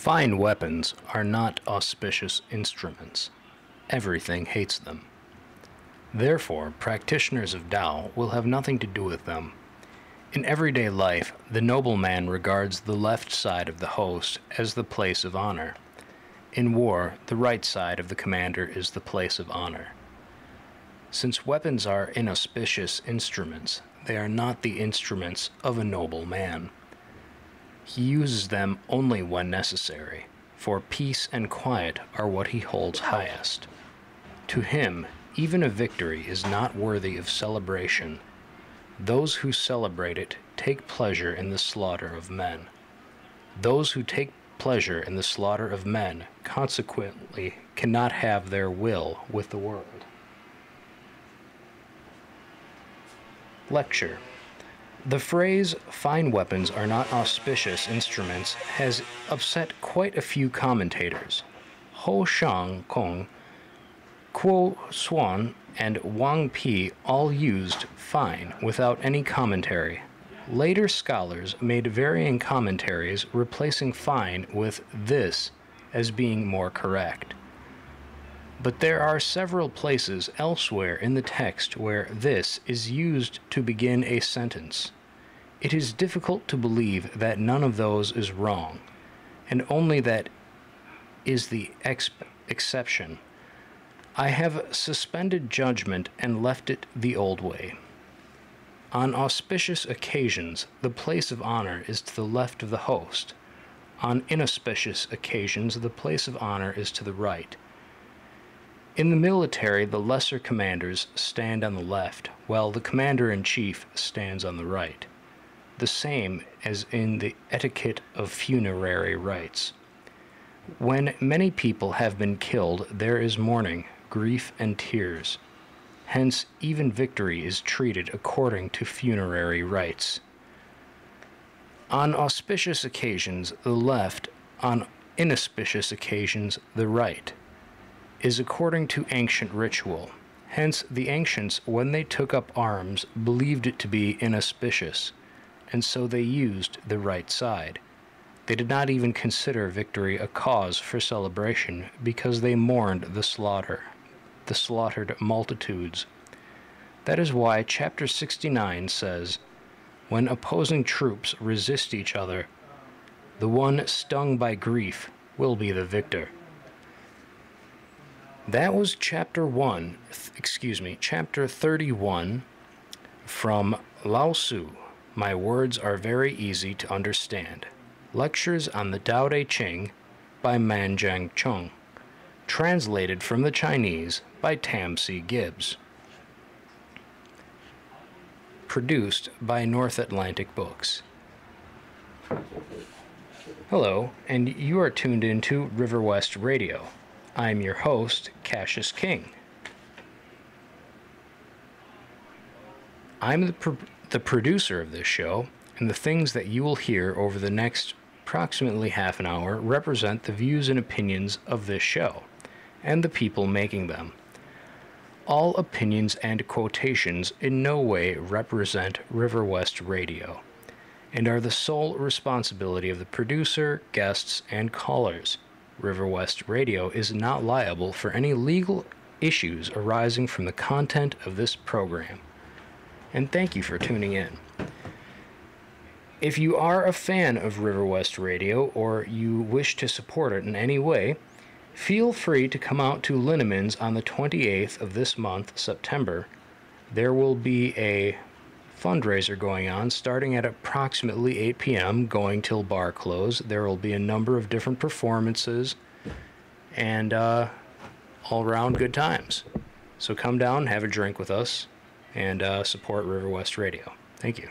Fine weapons are not auspicious instruments. Everything hates them. Therefore, practitioners of Tao will have nothing to do with them. In everyday life, the nobleman regards the left side of the host as the place of honor. In war, the right side of the commander is the place of honor. Since weapons are inauspicious instruments, they are not the instruments of a noble man. He uses them only when necessary, for peace and quiet are what he holds highest. To him, even a victory is not worthy of celebration. Those who celebrate it take pleasure in the slaughter of men. Those who take pleasure in the slaughter of men, consequently, cannot have their will with the world. Lecture. The phrase, "fine weapons are not auspicious instruments," has upset quite a few commentators. Ho Shang Kong, Kuo Xuan, and Wang Pi all used "fine" without any commentary. Later scholars made varying commentaries replacing "fine" with "this" as being more correct. But there are several places elsewhere in the text where "this" is used to begin a sentence. It is difficult to believe that none of those is wrong, and only that is the exception. I have suspended judgment and left it the old way. On auspicious occasions, the place of honor is to the left of the host. On inauspicious occasions, the place of honor is to the right. In the military, the lesser commanders stand on the left, while the commander-in-chief stands on the right. The same as in the etiquette of funerary rites. When many people have been killed, there is mourning, grief, and tears. Hence, even victory is treated according to funerary rites. On auspicious occasions, the left; on inauspicious occasions, the right, is according to ancient ritual. Hence, the ancients, when they took up arms, believed it to be inauspicious, and so they used the right side. They did not even consider victory a cause for celebration, because they mourned the slaughtered multitudes. That is why chapter 69 says, "When opposing troops resist each other, the one stung by grief will be the victor." That was chapter 31 from Lao Tzu. My words are very easy to understand. Lectures on the Tao Te Ching by Manjiang Chung. Translated from the Chinese by Tam C. Gibbs. Produced by North Atlantic Books. Hello, and you are tuned into River West Radio. I'm your host, Cassius King. I'm the producer of this show, and the things that you will hear over the next approximately half an hour represent the views and opinions of this show, and the people making them. All opinions and quotations in no way represent River West Radio, and are the sole responsibility of the producer, guests, and callers. River West Radio is not liable for any legal issues arising from the content of this program. And thank you for tuning in. If you are a fan of River West Radio, or you wish to support it in any way, feel free to come out to Linneman's on the 28th of this month, September. There will be a fundraiser going on starting at approximately 8 p.m. going till bar close. There will be a number of different performances and all-around good times. So come down, have a drink with us, and support River West Radio. Thank you.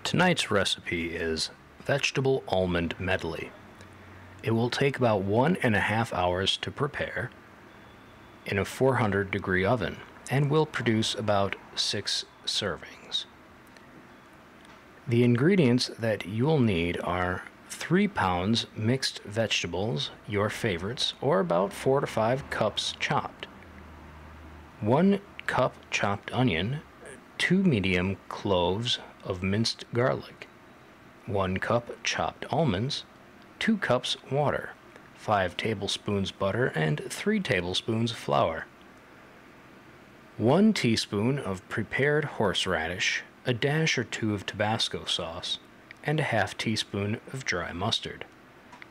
Tonight's recipe is vegetable almond medley. It will take about 1.5 hours to prepare in a 400-degree oven and will produce about 6 servings. The ingredients that you'll need are 3 pounds mixed vegetables, your favorites, or about 4 to 5 cups chopped, 1 cup chopped onion, 2 medium cloves of minced garlic, 1 cup chopped almonds, 2 cups water, 5 tablespoons butter, and 3 tablespoons flour, 1 teaspoon of prepared horseradish, a dash or 2 of Tabasco sauce, and a half teaspoon of dry mustard,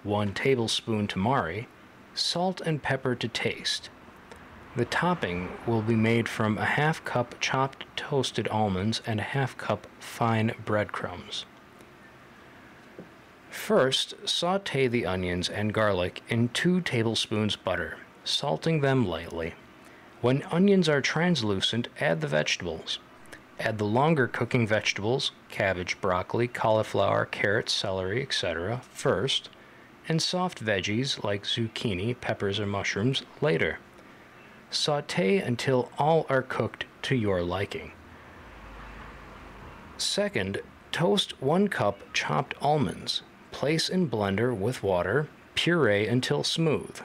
1 tablespoon tamari, salt and pepper to taste. The topping will be made from a half cup chopped toasted almonds and a half cup fine breadcrumbs. First, sauté the onions and garlic in 2 tablespoons butter, salting them lightly. When onions are translucent, add the vegetables. Add the longer cooking vegetables, cabbage, broccoli, cauliflower, carrots, celery, etc. first, and soft veggies like zucchini, peppers, or mushrooms later. Sauté until all are cooked to your liking. Second, toast 1 cup chopped almonds. Place in blender with water, puree until smooth.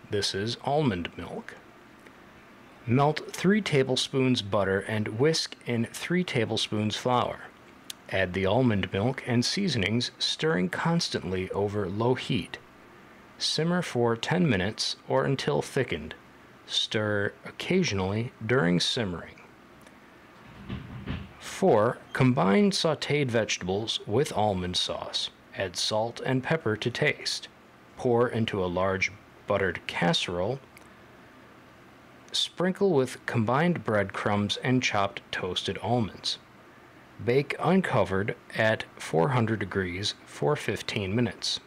This is almond milk. Melt 3 tablespoons butter and whisk in 3 tablespoons flour. Add the almond milk and seasonings, stirring constantly over low heat. Simmer for 10 minutes or until thickened. Stir occasionally during simmering. 4. Combine sautéed vegetables with almond sauce. Add salt and pepper to taste. Pour into a large buttered casserole. Sprinkle with combined breadcrumbs and chopped toasted almonds. Bake uncovered at 400 degrees for 15 minutes.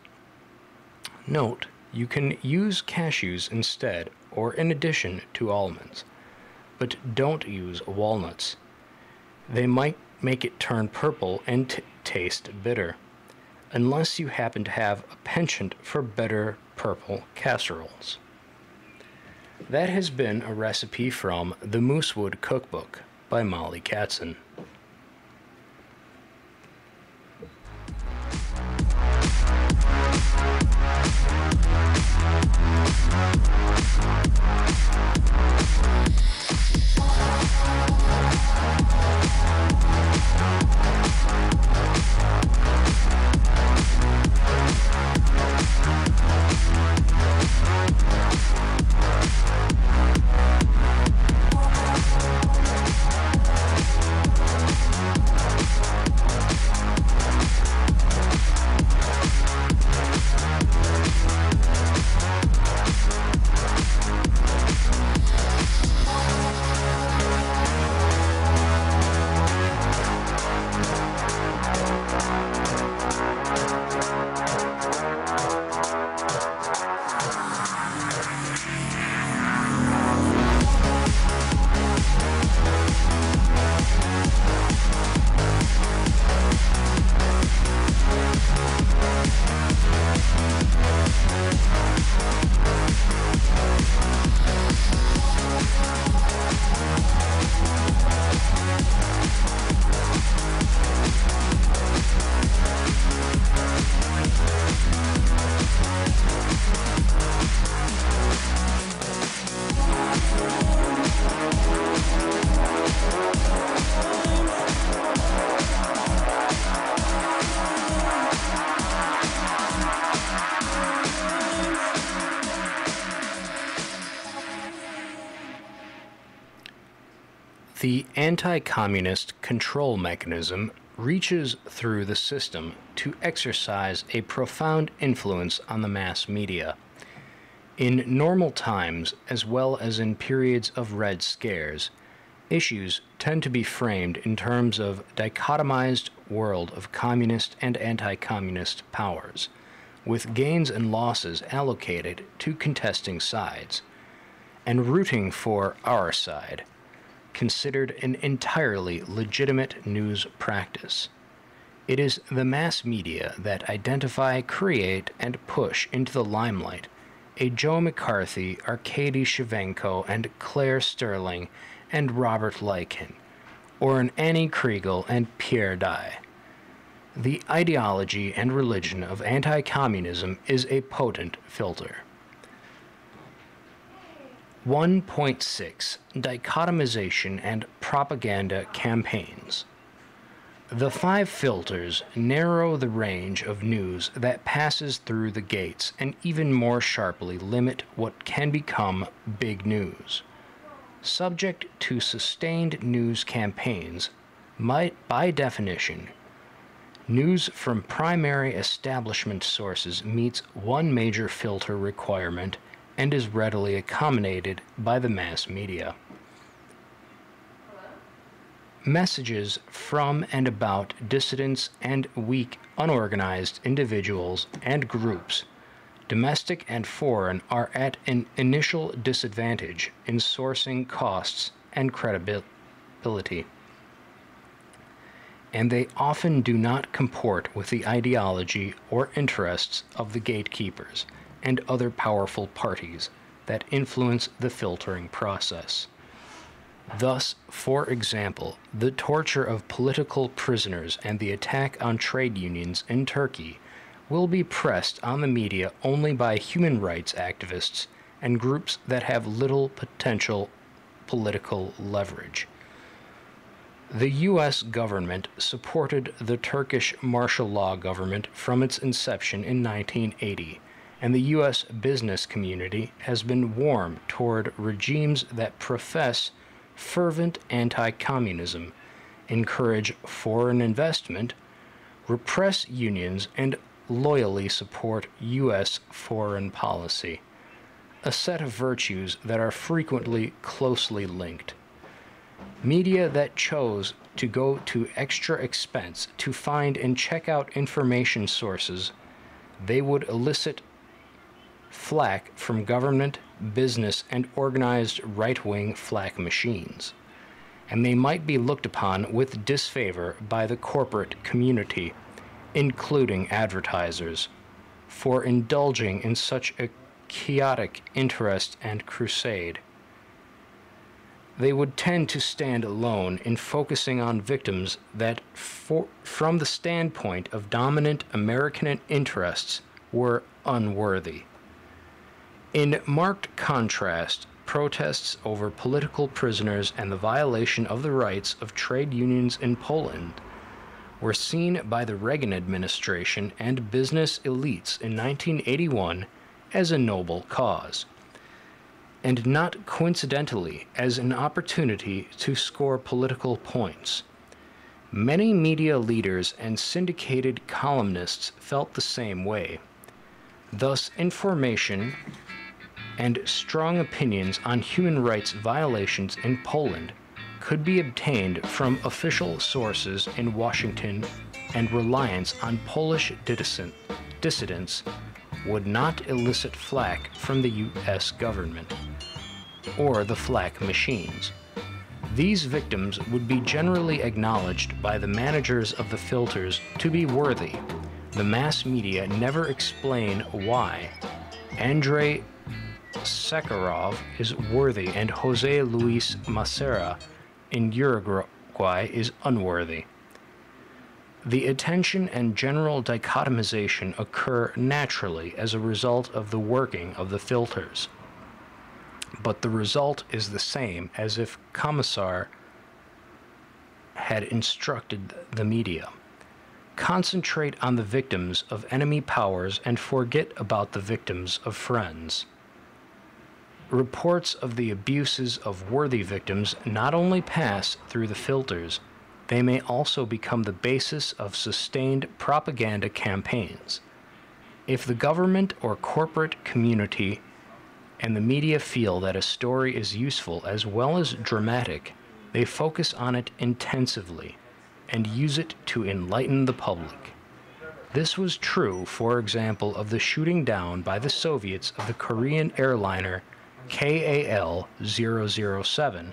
Note, you can use cashews instead or in addition to almonds, but don't use walnuts. They might make it turn purple and taste bitter, unless you happen to have a penchant for bitter purple casseroles. That has been a recipe from the Moosewood Cookbook by Molly Katzen. The anti-communist control mechanism reaches through the system to exercise a profound influence on the mass media. In normal times, as well as in periods of red scares, issues tend to be framed in terms of dichotomized world of communist and anti-communist powers, with gains and losses allocated to contesting sides, and rooting for our side, considered an entirely legitimate news practice. It is the mass media that identify, create, and push into the limelight a Joe McCarthy, Arkady Shevchenko, and Claire Sterling, and Robert Leichen, or an Annie Kriegel and Pierre Dye. The ideology and religion of anti-communism is a potent filter. 1.6 Dichotomization and Propaganda Campaigns. The five filters narrow the range of news that passes through the gates and even more sharply limit what can become big news. Subject to sustained news campaigns, by definition, news from primary establishment sources meets one major filter requirement and is readily accommodated by the mass media. Messages from and about dissidents and weak, unorganized individuals and groups, domestic and foreign, are at an initial disadvantage in sourcing costs and credibility, and they often do not comport with the ideology or interests of the gatekeepers and other powerful parties that influence the filtering process. Thus, for example, the torture of political prisoners and the attack on trade unions in Turkey will be pressed on the media only by human rights activists and groups that have little potential political leverage. The U.S. government supported the Turkish martial law government from its inception in 1980, and the U.S. business community has been warm toward regimes that profess fervent anti-communism, encourage foreign investment, repress unions, and loyally support U.S. foreign policy, a set of virtues that are frequently closely linked. Media that chose to go to extra expense to find and check out information sources they would elicit flack from government, business, and organized right-wing flak machines, and they might be looked upon with disfavor by the corporate community, including advertisers, for indulging in such a chaotic interest and crusade. They would tend to stand alone in focusing on victims that, from the standpoint of dominant American interests, were unworthy. In marked contrast, protests over political prisoners and the violation of the rights of trade unions in Poland were seen by the Reagan administration and business elites in 1981 as a noble cause, and not coincidentally as an opportunity to score political points. Many media leaders and syndicated columnists felt the same way. Thus, information and strong opinions on human rights violations in Poland could be obtained from official sources in Washington, and reliance on Polish dissidents would not elicit flack from the U.S. government or the flak machines. These victims would be generally acknowledged by the managers of the filters to be worthy. The mass media never explain why Andrei Sakharov is worthy and Jose Luis Macera in Uruguay is unworthy. The attention and general dichotomization occur naturally as a result of the working of the filters, but the result is the same as if Commissar had instructed the media. Concentrate on the victims of enemy powers and forget about the victims of friends. Reports of the abuses of worthy victims not only pass through the filters, they may also become the basis of sustained propaganda campaigns. If the government or corporate community and the media feel that a story is useful as well as dramatic, they focus on it intensively and use it to enlighten the public. This was true, for example, of the shooting down by the Soviets of the Korean airliner KAL-007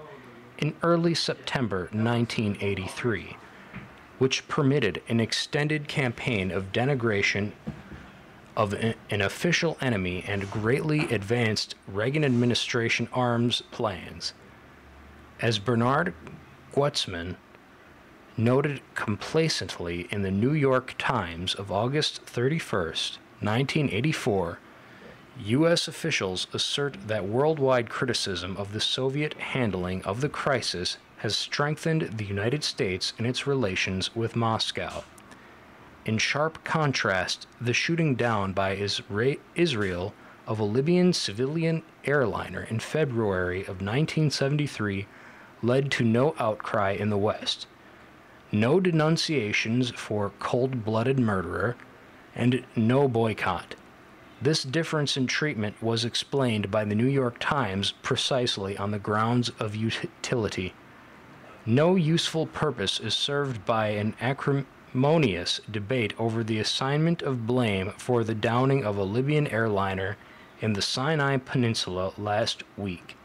in early September 1983, which permitted an extended campaign of denigration of an official enemy and greatly advanced Reagan administration arms plans. As Bernard Guetzmann noted complacently in the New York Times of August 31st, 1984, U.S. officials assert that worldwide criticism of the Soviet handling of the crisis has strengthened the United States in its relations with Moscow. In sharp contrast, the shooting down by Israel of a Libyan civilian airliner in February of 1973 led to no outcry in the West, no denunciations for cold-blooded murderer, and no boycott. This difference in treatment was explained by the New York Times precisely on the grounds of utility. No useful purpose is served by an acrimonious debate over the assignment of blame for the downing of a Libyan airliner in the Sinai Peninsula last week.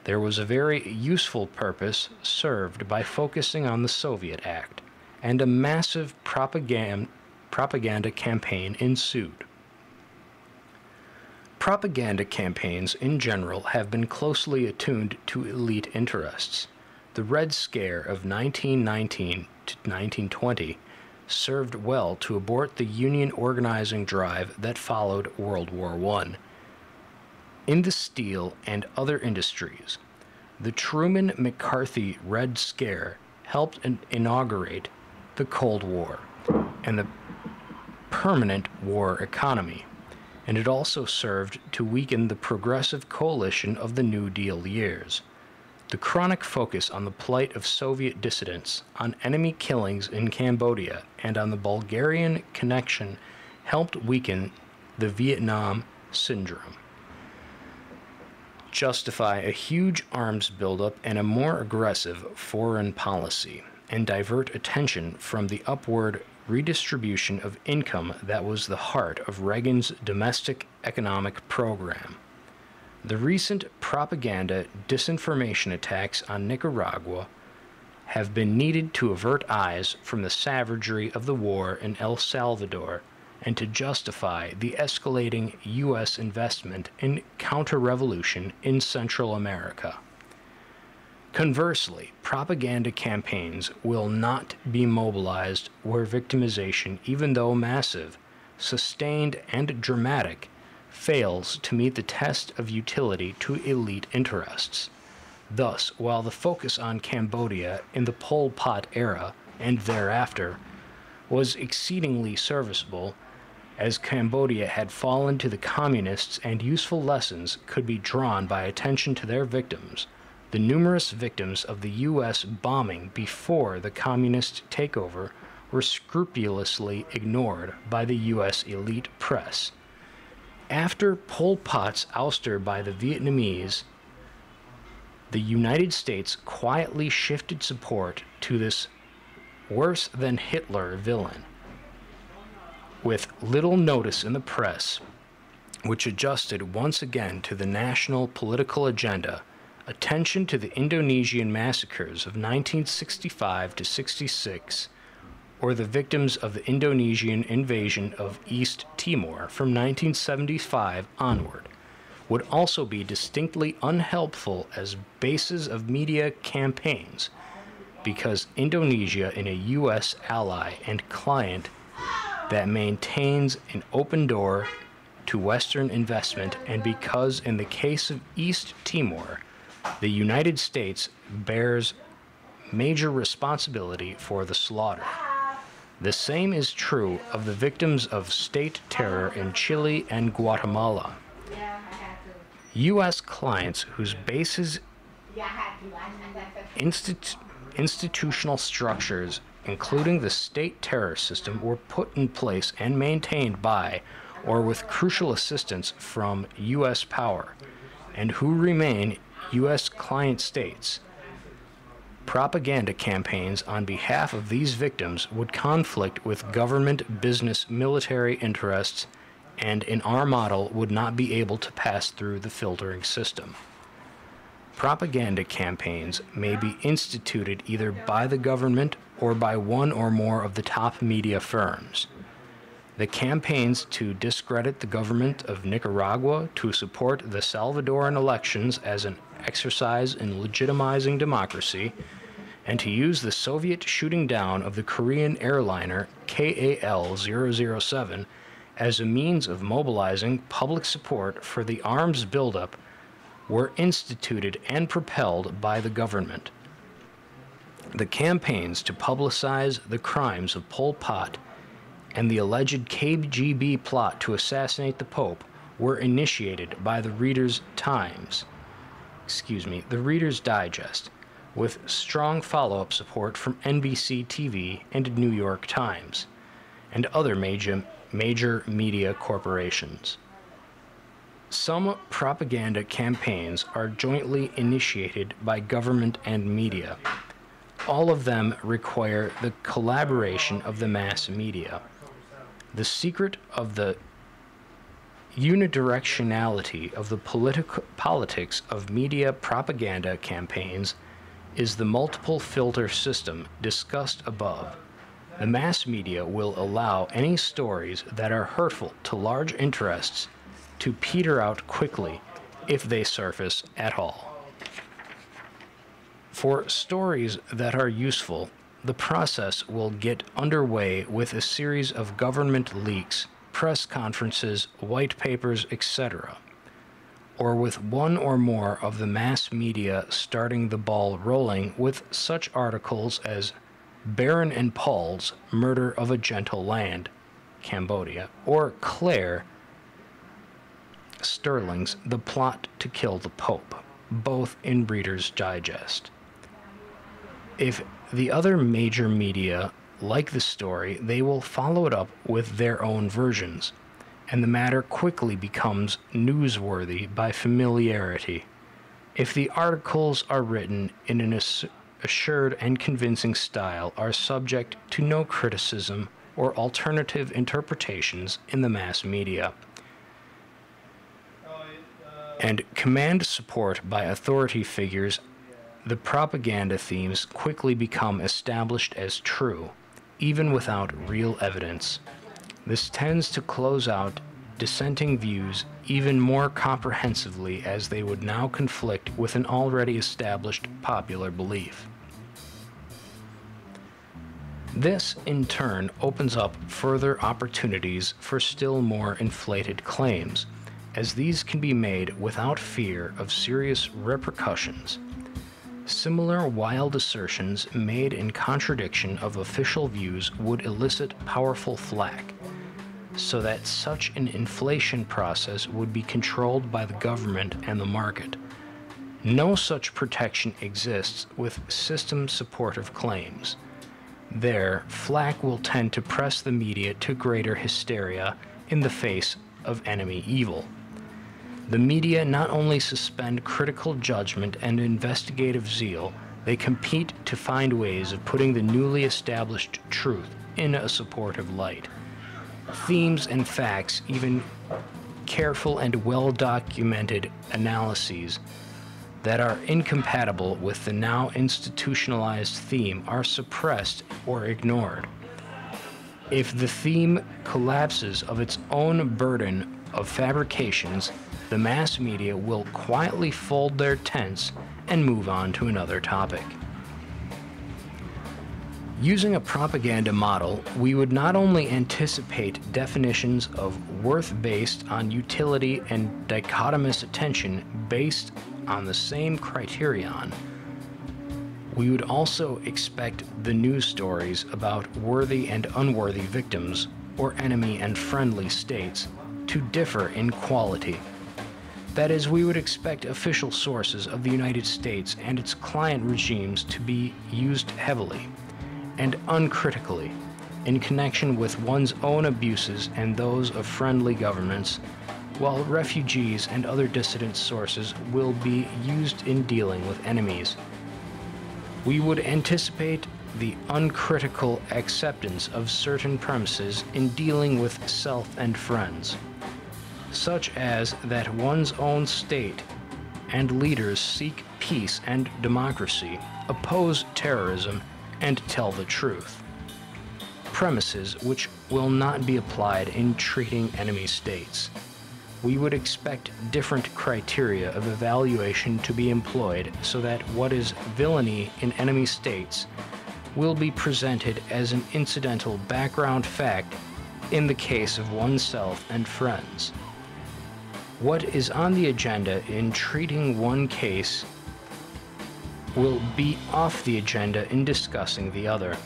There was a very useful purpose served by focusing on the Soviet act, and a massive propaganda campaign ensued. Propaganda campaigns in general have been closely attuned to elite interests. The Red Scare of 1919 to 1920 served well to abort the union organizing drive that followed World War I. In the steel and other industries, the Truman-McCarthy Red Scare helped inaugurate the Cold War and the permanent war economy, and it also served to weaken the progressive coalition of the New Deal years. The chronic focus on the plight of Soviet dissidents, on enemy killings in Cambodia, and on the Bulgarian connection helped weaken the Vietnam syndrome, justify a huge arms buildup and a more aggressive foreign policy, and divert attention from the upward redistribution of income that was the heart of Reagan's domestic economic program. The recent propaganda disinformation attacks on Nicaragua have been needed to avert eyes from the savagery of the war in El Salvador and to justify the escalating U.S. investment in counter-revolution in Central America. Conversely, propaganda campaigns will not be mobilized where victimization, even though massive, sustained, and dramatic, fails to meet the test of utility to elite interests. Thus, while the focus on Cambodia in the Pol Pot era and thereafter was exceedingly serviceable, as Cambodia had fallen to the communists and useful lessons could be drawn by attention to their victims, the numerous victims of the U.S. bombing before the communist takeover were scrupulously ignored by the U.S. elite press. After Pol Pot's ouster by the Vietnamese, the United States quietly shifted support to this worse-than-Hitler villain, with little notice in the press, which adjusted once again to the national political agenda. Attention to the Indonesian massacres of 1965 to 66, or the victims of the Indonesian invasion of East Timor from 1975 onward, would also be distinctly unhelpful as bases of media campaigns, because Indonesia is a U.S. ally and client that maintains an open door to Western investment, and because in the case of East Timor, the United States bears major responsibility for the slaughter. The same is true of the victims of state terror in Chile and Guatemala. U.S. clients whose bases, institutional structures, including the state terror system, were put in place and maintained by or with crucial assistance from U.S. power, and who remain U.S. client states. Propaganda campaigns on behalf of these victims would conflict with government, business, military interests, and in our model would not be able to pass through the filtering system. Propaganda campaigns may be instituted either by the government or by one or more of the top media firms. The campaigns to discredit the government of Nicaragua, to support the Salvadoran elections as an exercise in legitimizing democracy, and to use the Soviet shooting down of the Korean airliner KAL-007 as a means of mobilizing public support for the arms buildup were instituted and propelled by the government. The campaigns to publicize the crimes of Pol Pot and the alleged KGB plot to assassinate the Pope were initiated by the Reader's Digest, with strong follow-up support from NBC TV and New York Times, and other major media corporations. Some propaganda campaigns are jointly initiated by government and media. All of them require the collaboration of the mass media. The secret of the unidirectionality of the politics of media propaganda campaigns is the multiple filter system discussed above. The mass media will allow any stories that are hurtful to large interests to peter out quickly if they surface at all. For stories that are useful, the process will get underway with a series of government leaks, press conferences, white papers, etc., or with one or more of the mass media starting the ball rolling with such articles as Baron and Paul's Murder of a Gentle Land, Cambodia, or Claire Sterling's The Plot to Kill the Pope, both in Reader's Digest. If the other major media like the story, they will follow it up with their own versions, and the matter quickly becomes newsworthy by familiarity. If the articles are written in an assured and convincing style, are subject to no criticism or alternative interpretations in the mass media, and command support by authority figures, the propaganda themes quickly become established as true, even without real evidence. This tends to close out dissenting views even more comprehensively, as they would now conflict with an already established popular belief. This, in turn, opens up further opportunities for still more inflated claims, as these can be made without fear of serious repercussions. Similar wild assertions made in contradiction of official views would elicit powerful flack, so that such an inflation process would be controlled by the government and the market. No such protection exists with system-supportive claims. There, flack will tend to press the media to greater hysteria in the face of enemy evil. The media not only suspend critical judgment and investigative zeal, they compete to find ways of putting the newly established truth in a supportive light. Themes and facts, even careful and well-documented analyses that are incompatible with the now institutionalized theme, are suppressed or ignored. If the theme collapses of its own burden of fabrications, the mass media will quietly fold their tents and move on to another topic. Using a propaganda model, we would not only anticipate definitions of worth based on utility and dichotomous attention based on the same criterion, we would also expect the news stories about worthy and unworthy victims, or enemy and friendly states, to differ in quality. That is, we would expect official sources of the United States and its client regimes to be used heavily and uncritically in connection with one's own abuses and those of friendly governments, while refugees and other dissident sources will be used in dealing with enemies. We would anticipate the uncritical acceptance of certain premises in dealing with self and friends, such as that one's own state and leaders seek peace and democracy, oppose terrorism, and tell the truth. Premises which will not be applied in treating enemy states. We would expect different criteria of evaluation to be employed so that what is villainy in enemy states will be presented as an incidental background fact in the case of oneself and friends. What is on the agenda in treating one case will be off the agenda in discussing the other.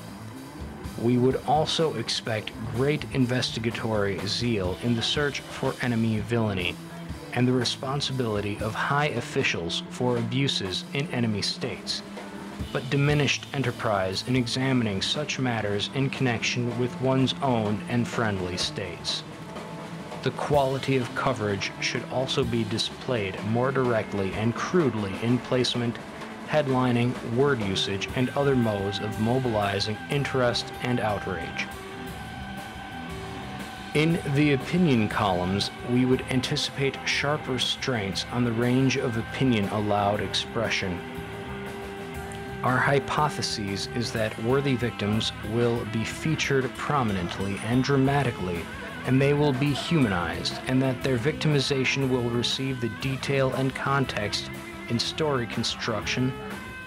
We would also expect great investigatory zeal in the search for enemy villainy and the responsibility of high officials for abuses in enemy states, but diminished enterprise in examining such matters in connection with one's own and friendly states. The quality of coverage should also be displayed more directly and crudely in placement, headlining, word usage, and other modes of mobilizing interest and outrage. In the opinion columns, we would anticipate sharp restraints on the range of opinion allowed expression. Our hypothesis is that worthy victims will be featured prominently and dramatically, and they will be humanized, and that their victimization will receive the detail and context in story construction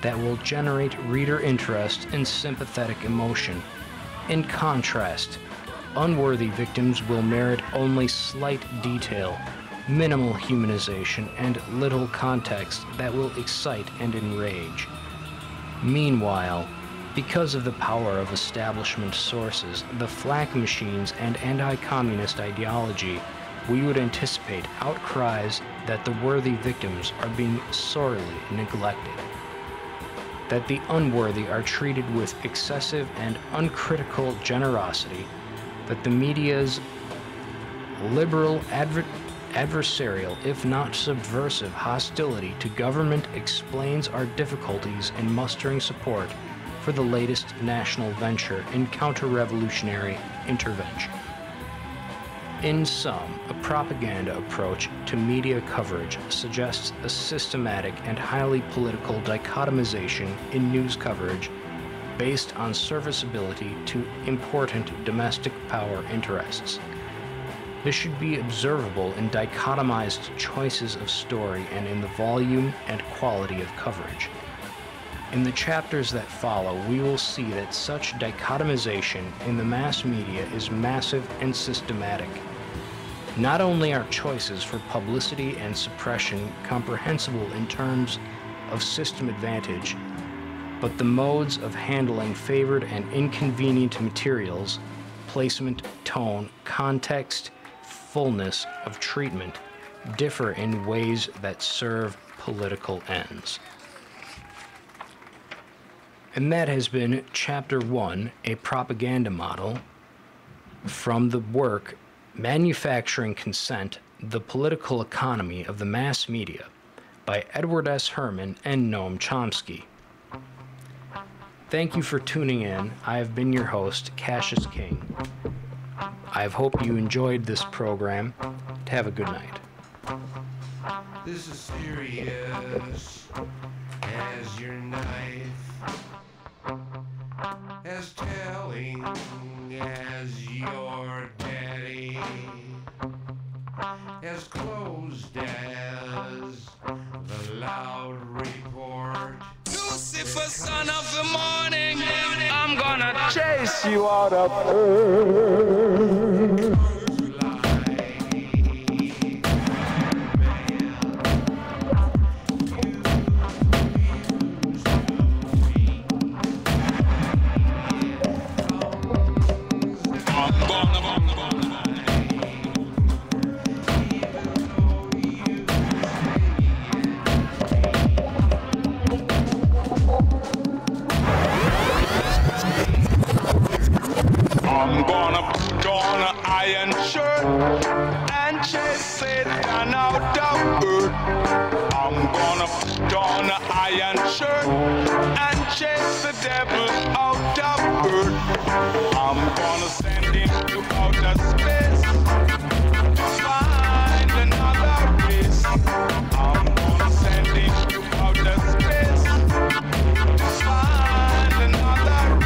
that will generate reader interest and sympathetic emotion. In contrast, unworthy victims will merit only slight detail, minimal humanization, and little context that will excite and enrage. Meanwhile, because of the power of establishment sources, the flak machines, and anti-communist ideology, we would anticipate outcries that the worthy victims are being sorely neglected, that the unworthy are treated with excessive and uncritical generosity, that the media's liberal adversarial, if not subversive, hostility to government explains our difficulties in mustering support for the latest national venture in counter-revolutionary intervention. In sum, a propaganda approach to media coverage suggests a systematic and highly political dichotomization in news coverage based on serviceability to important domestic power interests. This should be observable in dichotomized choices of story and in the volume and quality of coverage. In the chapters that follow, we will see that such dichotomization in the mass media is massive and systematic. Not only are choices for publicity and suppression comprehensible in terms of system advantage, but the modes of handling favored and inconvenient materials, placement, tone, context, fullness of treatment, differ in ways that serve political ends. And that has been Chapter 1, A Propaganda Model, from the work Manufacturing Consent, The Political Economy of the Mass Media by Edward S. Herman and Noam Chomsky. Thank you for tuning in. I have been your host, Cassius King. I hope you enjoyed this program. Have a good night. This is serious as your knife, as telling as your daddy, as closed as the loud report. Lucifer, son of the morning, I'm gonna chase you out of earth. I'm gonna put on an iron shirt and chase Satan out of earth. I'm gonna put on an iron shirt and chase the devil out of earth. I'm gonna send him to outer space to find another race. I'm gonna send him to outer space to find another race.